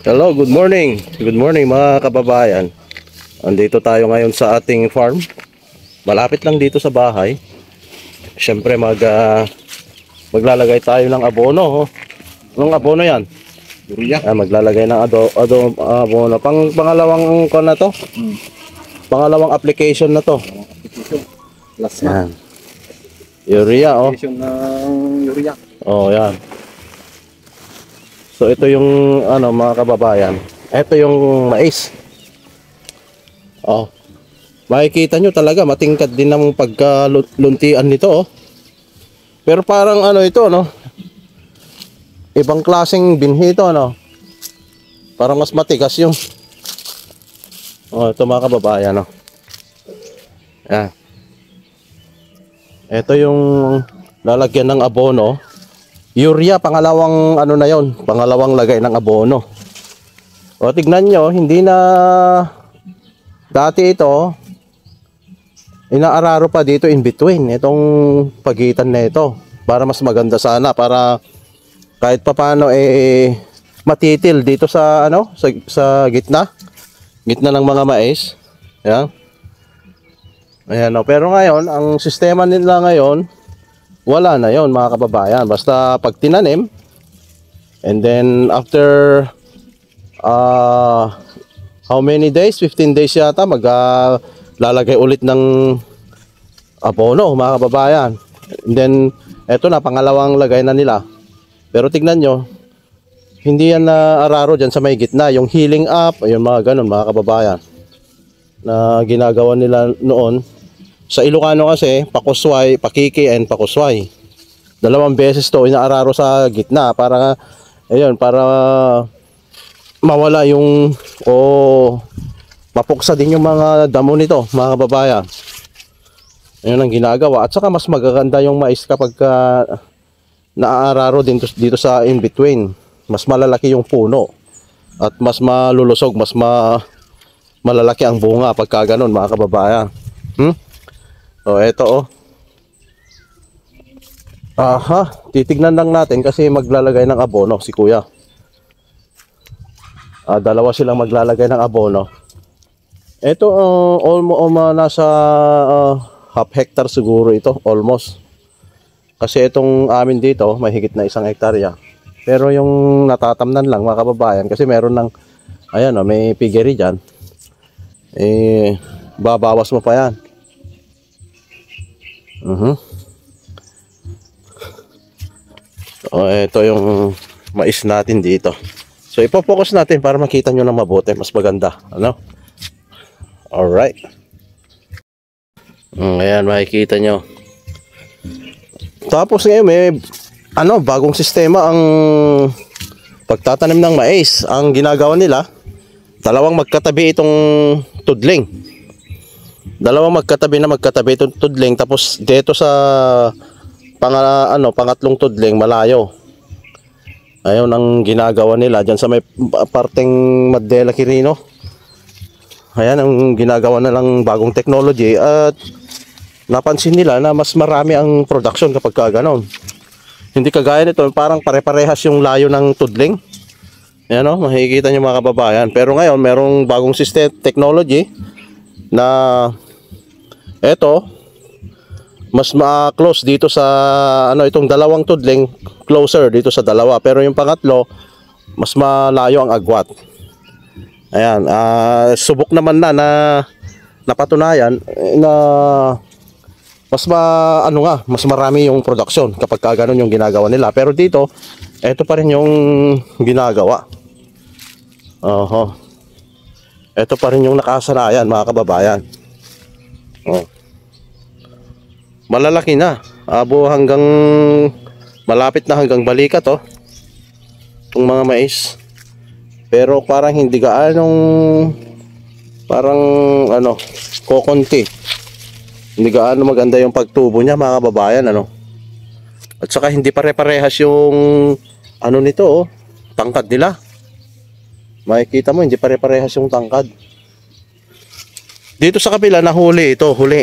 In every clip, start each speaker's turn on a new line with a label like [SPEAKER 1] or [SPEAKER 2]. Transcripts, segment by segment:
[SPEAKER 1] Hello, good morning. Good morning mga kababayan. Andito tayo ngayon sa ating farm. Malapit lang dito sa bahay. Siyempre maglalagay tayo ng abono. Anong abono yan?
[SPEAKER 2] Urea.
[SPEAKER 1] Maglalagay ng abono. Pangalawang kon na to? Pangalawang application na to.
[SPEAKER 2] Last na.
[SPEAKER 1] Yan. Urea, oh.
[SPEAKER 2] Application ng urea.
[SPEAKER 1] Oh, yan. So ito yung mga kababayan. Ito yung mais. Oh. Makikita nyo talaga matingkad din ng pagkaluntian nito, oh. Pero parang ito, no. Ibang klaseng binhi ito, no. Parang mas matigas yung. Oh, ito mga kababayan, no. Yan. Ito yung lalagyan ng abono. Urea, pangalawang na yon, pangalawang lagay ng abono. O tignan nyo, hindi na dati ito inaararo pa dito in between itong pagitan na ito para mas maganda sana, para kahit papaano matitil dito sa sa gitna ng mga mais. Yan. Ayan, pero ngayon ang sistema nila ngayon, wala na yon mga kababayan. Basta pag tinanim, and then after how many days? 15 days yata, lalagay ulit ng abono mga kababayan. And then eto na, pangalawang lagay na nila. Pero tignan nyo, hindi yan na araro dyan sa may gitna. Yung healing up, ayun mga ganun mga kababayan, na ginagawa nila noon. Sa Ilocano kasi, pakusway, pakiki and pakusway. Dalawang beses to inaararo sa gitna para para mawala yung mapuksa din yung mga damo nito, mga kababayan. Ayun ang ginagawa. At saka mas magaganda yung mais kapag naaararo din dito sa in between. Mas malalaki yung puno at mas malulusog, mas malalaki ang bunga pagka ganun, mga kababayan. So eto, titignan lang natin kasi maglalagay ng abono si kuya. Dalawa silang maglalagay ng abono. Ito nasa half hectare siguro ito, almost. Kasi itong amin dito may higit na 1 hektarya. Pero yung natatamnan lang mga kababayan, kasi meron ng may piggery dyan. Babawas mo pa yan. So ito yung mais natin dito. So ipo-focus natin para makita nyo na mabuti, mas maganda, Alright. Ayan, makikita nyo. Tapos ngayon may bagong sistema ang pagtatanim ng mais. Ang ginagawa nila, dalawang magkatabi itong tudling. Dalawang magkatabi itong tudling, tapos dito sa pangatlong tudling malayo. Ayun ang ginagawa nila diyan sa may parteng Madela Quirino. Ayan ang ginagawa na lang bagong technology, at napansin nila na mas marami ang production kapag ganoon. Hindi kagaya nito, parang pare-parehas yung layo ng tudling. Ayan, makikita niyo mga kababayan. Pero ngayon merong bagong system technology na mas ma-close dito sa itong dalawang tudling, closer dito sa dalawa, pero yung pangatlo mas malayo ang agwat. Ayan, subok naman na napatunayan na mas marami yung production kapag ganun yung ginagawa nila. Pero dito, ito pa rin yung ginagawa. Ito pa rin yung nakasanayan mga kababayan. Malalaki na, hanggang malapit na hanggang balikat yung mga mais. Pero parang hindi kokonti. Hindi gaano maganda yung pagtubo niya mga kababayan, At saka hindi pare-parehas yung nito, tangkad nila. Makikita mo hindi pare-parehas yung tangkad. Dito sa kabila huli,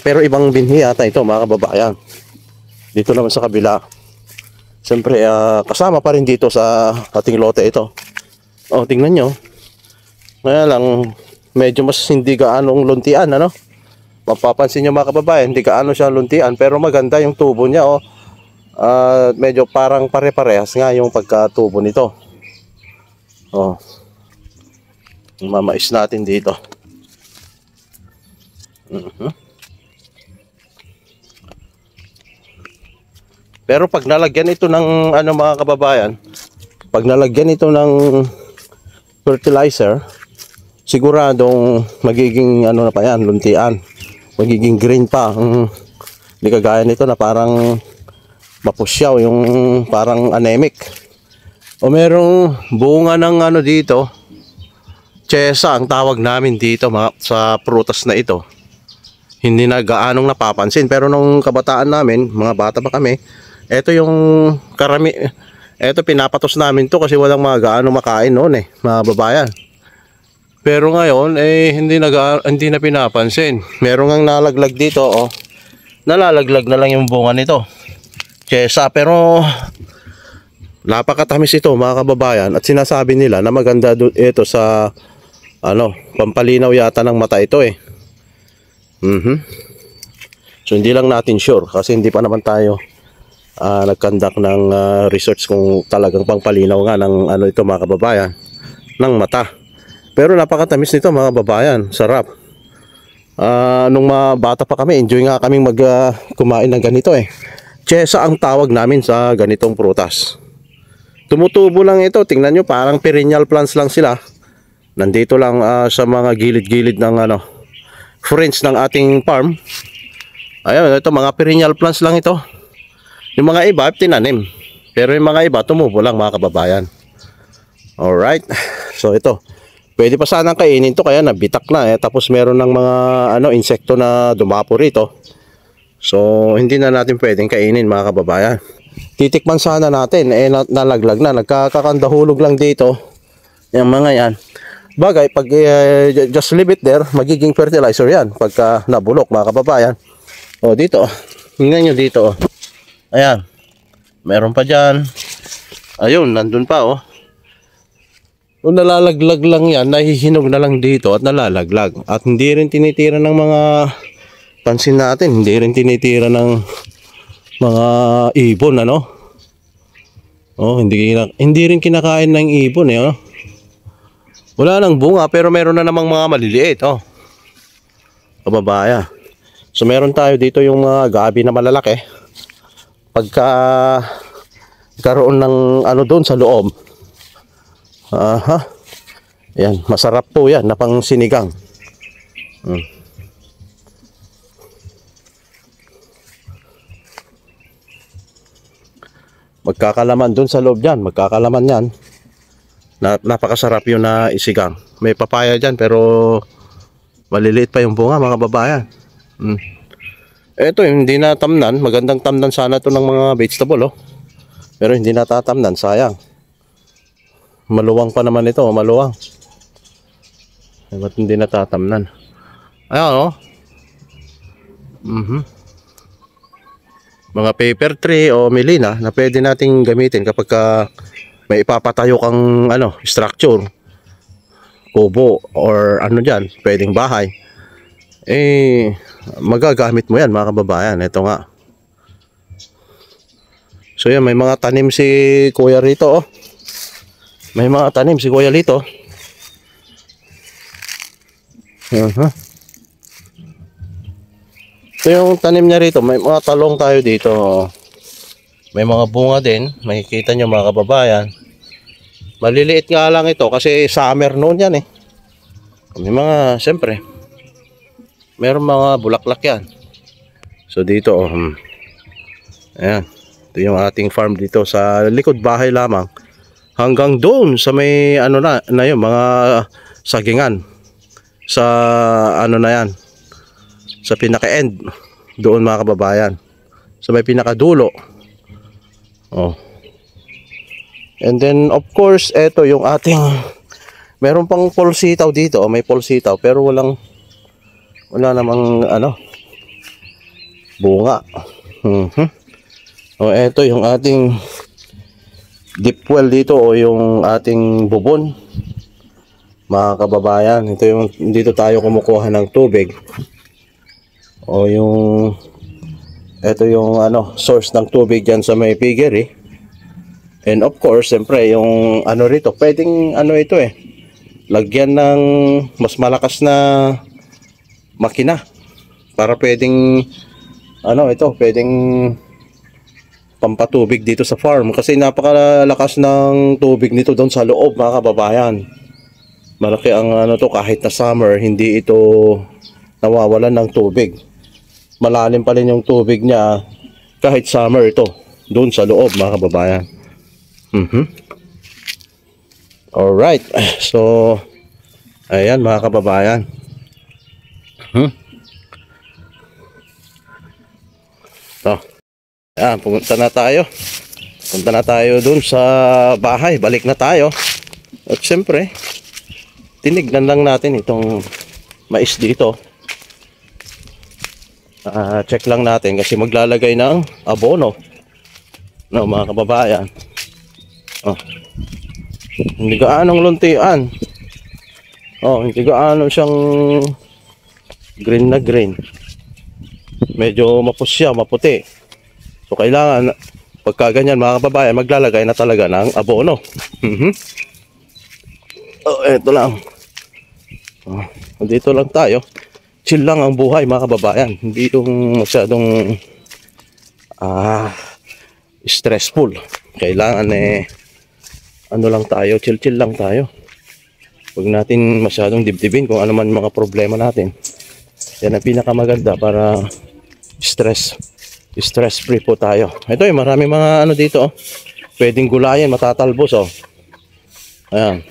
[SPEAKER 1] pero ibang binhi ata ito mga kababayan. Dito naman sa kabila, siyempre kasama pa rin dito sa ating lote ito. Tingnan nyo. Kaya lang, medyo mas hindi gaanong luntian, ano? Mapapansin nyo mga kababayan, hindi gaano siya luntian, pero maganda yung tubo niya, oh. Medyo parang pare-parehas nga yung pagkatubo nito. Oh. Mamais natin dito. Pero pag nalagyan ito ng ano mga kababayan, pag nalagyan ito ng fertilizer, siguradong magiging ano na pa yan, luntian. Magiging green pa. Hindi kagaya nito na parang mapusyaw, yung parang anemic. O merong bunga ng ano dito, chesa ang tawag namin dito sa prutas na ito. Hindi na gaanong napapansin, pero nung kabataan namin, mga bata pa kami, ito yung ito pinapatos namin to kasi walang mga gaano makain noon mga babayan. Pero ngayon hindi na pinapansin. Meron ngang nalaglag dito, oh. Nalalaglag na lang yung bunga nito. Chesa, pero napakatamis ito mga kababayan, at sinasabi nila na maganda ito sa ano, pampalinaw yata ng mata ito So hindi lang natin sure kasi hindi pa naman tayo nagkandak ng research kung talagang pangpalinaw nga ng ano ito mga kababayan ng mata. Pero napakatamis nito mga kababayan, sarap. Nung bata pa kami, enjoy nga kaming kumain ng ganito Chesa ang tawag namin sa ganitong prutas. Tumutubo lang ito, tingnan nyo, parang perennial plants lang sila. Nandito lang sa mga gilid-gilid ng fringe ng ating farm. Ayun, ito mga perennial plants lang ito. Yung mga iba tinanim, pero yung mga iba tumubo lang mga kababayan. Alright, so ito pwede pa sanang kainin to, kaya nabitak na tapos meron ng mga insekto na dumapo rito. So hindi na natin pwedeng kainin mga kababayan. Titikman sana natin, nalaglag na, nagkakakandahulog lang dito yung mga yan. Bagay, pag just leave it there, magiging fertilizer yan pagka nabulok mga kababayan. O dito, tingnan nyo dito. Ayan, meron pa dyan. Ayun, nandun pa Kung nalalaglag lang yan, nahihinog na lang dito at nalalaglag. At hindi rin tinitira ng mga, pansin natin, hindi rin tinitira ng mga ibon, hindi rin kinakain ng ibon Wala nang bunga, pero meron na namang mga maliliit, kababaya. So meron tayo dito yung mga gabi na malalaki. Pagka karoon ng doon sa loob, yan, masarap po yan na pang sinigang. Magkakalaman doon sa loob dyan, magkakalaman yan. Napakasarap yun na isigang. May papaya dyan pero maliliit pa yung bunga mga babayan. Ito hindi na tamnan, magandang tamnan sana to ng mga vegetable pero hindi natatamnan, sayang. Maluwang pa naman ito, maluwang. Ba't hindi natatamnan? Ayan mga paper tree o melina na pwede nating gamitin kapag may ipapatayo kang structure, kubo or dyan, pwedeng bahay. Magagamit mo yan mga kababayan. Ito nga. So yan, may mga tanim si kuya rito May mga tanim si kuya rito. Ito yung tanim niya rito. May mga talong tayo dito. May mga bunga din. Makikita nyo mga kababayan. Maliliit nga lang ito kasi summer noon yan May mga, siyempre, meron mga bulaklak yan. So dito ayan, ito yung ating farm dito sa likod bahay lamang. Hanggang doon sa may na yung mga sagingan. Sa na yan, sa pinaka-end doon mga kababayan. Sa may pinakadulo. And then of course, ito yung ating, meron pang polsitaw dito. May polsitaw pero wala namang bunga. Ito yung ating deep well dito yung ating bubon. mga kababayan. Ito yung dito tayo kumukuha ng tubig. O yung ito yung source ng tubig diyan sa may piggery. And of course, siyempre yung rito, pwedeng ito lagyan ng mas malakas na makina para pwedeng pwedeng pampatubig dito sa farm kasi napakalakas ng tubig nito doon sa loob, mga kababayan. Malaki ang kahit na summer hindi ito nawawalan ng tubig. Malalim pa rin yung tubig niya kahit summer ito doon sa loob, mga kababayan. Alright, so ayan mga kababayan. So, ayan, punta na tayo dun sa bahay, balik na tayo. At syempre tinignan lang natin itong mais dito. Check lang natin kasi maglalagay ng abono, no, mga kababayan. Hindi gaanong luntian. Hindi gaano siyang green na green. Medyo mapusya, maputi. So kailangan pagka ganyan, mga kababayan, maglalagay na talaga ng abono. Eto lang. Dito lang tayo. Chill lang ang buhay, mga kababayan. Hindi yung masyadong stressful. Kailangan lang tayo, chill lang tayo. Huwag natin masyadong dibdibin kung ano man mga problema natin. Yan ang pinakamaganda para stress free po tayo. Ito maraming mga dito. Pwedeng gulayan, matatalbos Ayan.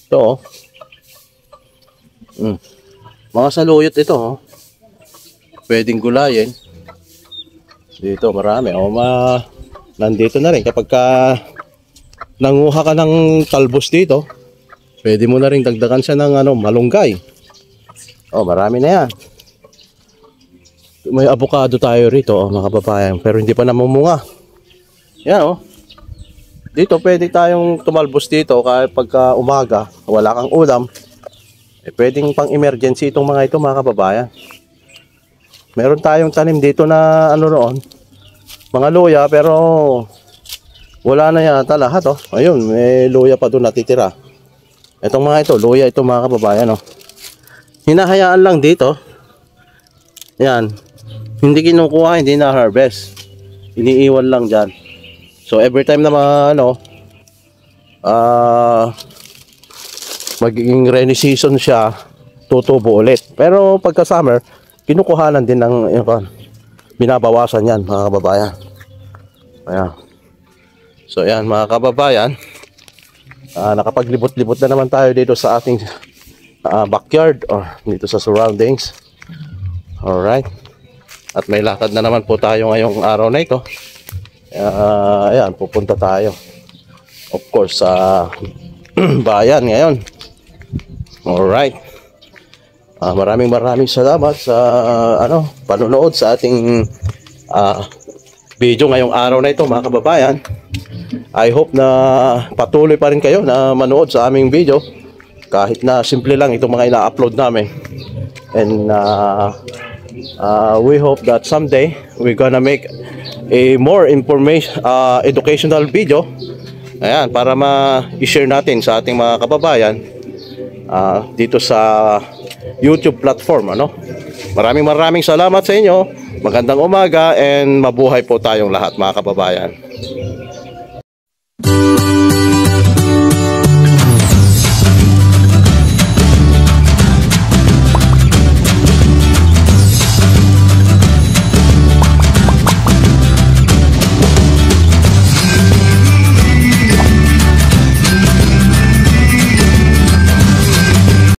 [SPEAKER 1] Ito mga saluyot ito pwedeng gulayin. Dito marami. Nandito na rin kapag nanguha ka ng talbos dito, pwede mo na rin dagdagan siya ng malunggay. Marami na yan. May avocado tayo rito, mga kababayan, pero hindi pa namumunga. Yan dito pwede tayong tumalbos dito kahit pagka umaga wala kang ulam, pwedeng pang emergency itong mga ito, mga kababayan. Meron tayong tanim dito na roon, mga luya, pero wala na yata lahat Ayun, may luya pa doon natitira. Itong mga ito, luya ito, mga kababayan hinahayaan lang dito. Yan. Hindi kinukuha, hindi na harvest. Iniiwan lang dyan. So every time na magiging rainy season siya, tutubo ulit. Pero pagka summer, kinukuhanan din ng binabawasan yan, mga kababayan. Ayan. So yan, mga kababayan, nakapaglibot-libot na naman tayo dito sa ating backyard or dito sa surroundings. Alright. At may lakad na naman po tayo ngayong araw na ito. Ayan, pupunta tayo of course sa bayan ngayon. Alright. Maraming salamat sa panonood sa ating video ngayong araw na ito, mga kababayan. I hope na patuloy pa rin kayo na manood sa aming video kahit na simple lang itong mga ina-upload namin. And we hope that someday we're gonna make a more educational video. Ayan, para ma-share natin sa ating mga kababayan dito sa YouTube platform. Maraming salamat sa inyo. Magandang umaga and mabuhay po tayong lahat, mga kababayan.